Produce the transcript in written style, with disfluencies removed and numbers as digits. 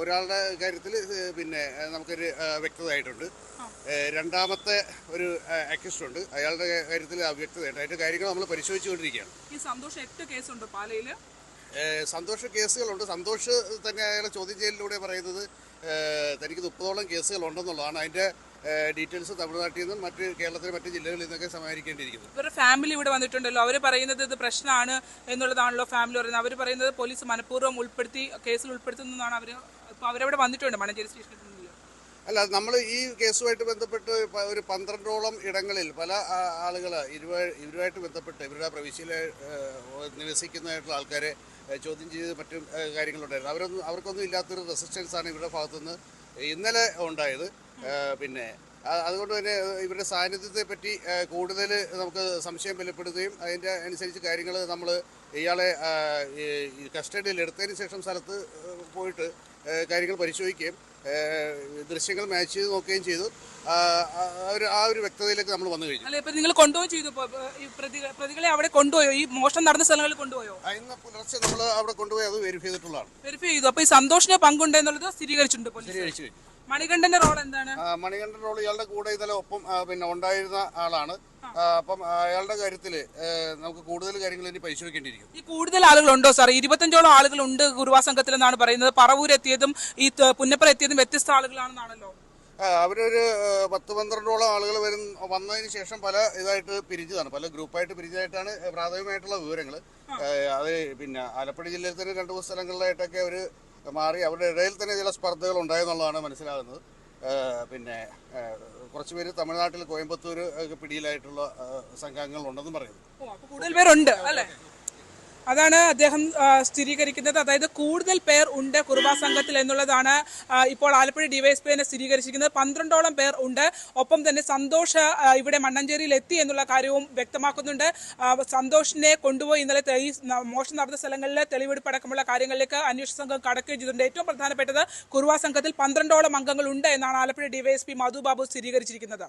ഒരാളുടെ കാര്യത്തിൽ പിന്നെ നമുക്കൊരു വ്യക്തതയായിട്ടുണ്ട്. രണ്ടാമത്തെ ഒരു അക്യൂസ്ഡ് ഉണ്ട്, അയാളുടെ കാര്യത്തിൽ അവ്യക്തതയുണ്ട്. അതിന്റെ കാര്യങ്ങൾ നമ്മൾ പരിശോധിച്ചുകൊണ്ടിരിക്കുകയാണ്. ഈ സന്തോഷ് 8 കേസുണ്ട് പാലയിൽ. സന്തോഷ് കേസുകളുണ്ട്. സന്തോഷ് തന്നെ അയാളെ ചോദ്യം ചെയ്യലിലൂടെ പറയുന്നത് തനിക്ക് 30ഓളം കേസുകൾ ഉണ്ടെന്നുള്ളതാണ്. അതിന്റെ ഡീറ്റെയിൽസ് തമിഴ്നാട്ടിൽ നിന്നും മറ്റ് കേരളത്തിലെ മറ്റ് ജില്ലകളിൽ നിന്നൊക്കെ സമാഹരിക്കേണ്ടിയിരിക്കുന്നു. ഇവരുടെ ഫാമിലി ഇവിടെ വന്നിട്ടുണ്ടല്ലോ, അവർ പറയുന്നത് ഇത് പ്രശ്നമാണ് എന്നുള്ളതാണല്ലോ ഫാമിലി പറയുന്നത്. അവർ പറയുന്നത് പോലീസ് മനഃപൂർവ്വം കേസിൽ ഉൾപ്പെടുത്തുന്നതാണ്. അവരവിടെ വന്നിട്ടുണ്ട് മണഞ്ചേരി സ്റ്റേഷനിൽ. അല്ല, നമ്മൾ ഈ കേസുമായിട്ട് ബന്ധപ്പെട്ട് ഒരു 12ഓളം ഇടങ്ങളിൽ പല ആളുകൾ ഇവരുമായിട്ട് ബന്ധപ്പെട്ട് ഇവരുടെ പ്രവിശ്യയിൽ നിവസിക്കുന്നതായിട്ടുള്ള ആൾക്കാരെ ചോദ്യം ചെയ്ത് മറ്റും കാര്യങ്ങളുണ്ടായിരുന്നു. അവർക്കൊന്നും ഇല്ലാത്തൊരു റെസിസ്റ്റൻസാണ് ഇവരുടെ ഭാഗത്തുനിന്ന് ഇന്നലെ ഉണ്ടായത്. പിന്നെ അതുകൊണ്ട് തന്നെ ഇവരുടെ സാന്നിധ്യത്തെ പറ്റി കൂടുതൽ നമുക്ക് സംശയം ബലപ്പെടുത്തുകയും അതിൻ്റെ അനുസരിച്ച് കാര്യങ്ങൾ നമ്മൾ ഇയാളെ കസ്റ്റഡിയിൽ എടുത്തതിന് ശേഷം സ്ഥലത്ത് പോയിട്ട് കാര്യങ്ങൾ പരിശോധിക്കുകയും ദൃശ്യങ്ങൾ മാച്ച് ചെയ്ത് നോക്കുകയും ചെയ്തു. ആ ഒരു വ്യക്തതയിലേക്ക് നമ്മൾ വന്നു കഴിഞ്ഞു. അല്ല, ഇപ്പൊ നിങ്ങൾ കൊണ്ടുപോയി ചെയ്തു, പ്രതികളെ അവിടെ കൊണ്ടുപോയോ? ഈ മോഷണം നടന്ന സ്ഥലങ്ങളിൽ കൊണ്ടുപോയോ? ഇന്ന് പുലർച്ചെ നമ്മൾ അവിടെ കൊണ്ടുപോയി അത് വെരിഫൈ ചെയ്തിട്ടുള്ളതാണ്. വെരിഫൈ ചെയ്തു. അപ്പൊ ഈ സന്തോഷിന് പങ്കുണ്ടെന്നുള്ളത് സ്ഥിരീകരിച്ചിട്ടുണ്ട്. സ്ഥിരീകരിച്ചു കഴിഞ്ഞു. മണികണ്ഠന്റെ റോൾ എന്താണ്? മണികണ്ഠൻ റോൾ ഇയാളുടെ കൂടെ ഇന്നലെ ഒപ്പം പിന്നെ ഉണ്ടായിരുന്ന ആളാണ്. അപ്പം അയാളുടെ കാര്യത്തിൽ നമുക്ക് കൂടുതൽ കാര്യങ്ങൾ ഇനി പരിശോധിക്കേണ്ടിയിരിക്കും. ഈ കൂടുതൽ ആളുകളുണ്ടോ സാർ? 25ഓളം ആളുകളുണ്ട് കുറുവാ സംഘത്തിൽ എന്നാണ് പറയുന്നത്. പറവൂരെത്തിയതും ഈ പുന്നപ്പുറ എത്തിയതും വ്യത്യസ്ത ആളുകളാണെന്നാണല്ലോ. അവരൊരു 10-12ഓളം ആളുകൾ വന്നതിന് ശേഷം പല ഇതായിട്ട് പിരിഞ്ഞതാണ്, പല ഗ്രൂപ്പായിട്ട് പിരിഞ്ഞതായിട്ടാണ് പ്രാഥമികമായിട്ടുള്ള വിവരങ്ങൾ. അത് പിന്നെ ആലപ്പുഴ ജില്ലയിൽ തന്നെ 2 സ്ഥലങ്ങളിലായിട്ടൊക്കെ അവർ മാറി. അവരുടെ ഇടയിൽ തന്നെ ചില സ്പർദ്ധകൾ ഉണ്ടായെന്നുള്ളതാണ് മനസ്സിലാകുന്നത്. പിന്നെ കുറച്ച് പേര് തമിഴ്നാട്ടിൽ കോയമ്പത്തൂർ പിടിയിലായിട്ടുള്ള സംഘങ്ങൾ ഉണ്ടെന്നും പറയുന്നു. കൂടുതൽ പേരുണ്ട് അല്ലേ? അതാണ് അദ്ദേഹം സ്ഥിരീകരിക്കുന്നത്. അതായത് കൂടുതൽ പേർ ഉണ്ട് കുറുവാ സംഘത്തിൽ എന്നുള്ളതാണ് ഇപ്പോൾ ആലപ്പുഴ ഡിവൈഎസ്പി തന്നെ സ്ഥിരീകരിച്ചിരിക്കുന്നത്. 12ഓളം പേർ ഉണ്ട്. ഒപ്പം തന്നെ സന്തോഷ് ഇവിടെ മണ്ണഞ്ചേരിയിൽ എത്തി എന്നുള്ള കാര്യവും വ്യക്തമാക്കുന്നുണ്ട്. സന്തോഷിനെ കൊണ്ടുപോയി ഇന്നലെ ഈ മോഷണം നടന്ന സ്ഥലങ്ങളിലെ തെളിവെടുപ്പ് അടക്കമുള്ള കാര്യങ്ങളിലേക്ക് അന്വേഷണ സംഘം കടക്കുകയും ചെയ്തിട്ടുണ്ട്. ഏറ്റവും പ്രധാനപ്പെട്ടത് കുറുവാ സംഘത്തിൽ 12ഓളം അംഗങ്ങൾ ഉണ്ട് എന്നാണ് ആലപ്പുഴ ഡിവൈഎസ്പി മധു ബാബു സ്ഥിരീകരിച്ചിരിക്കുന്നത്.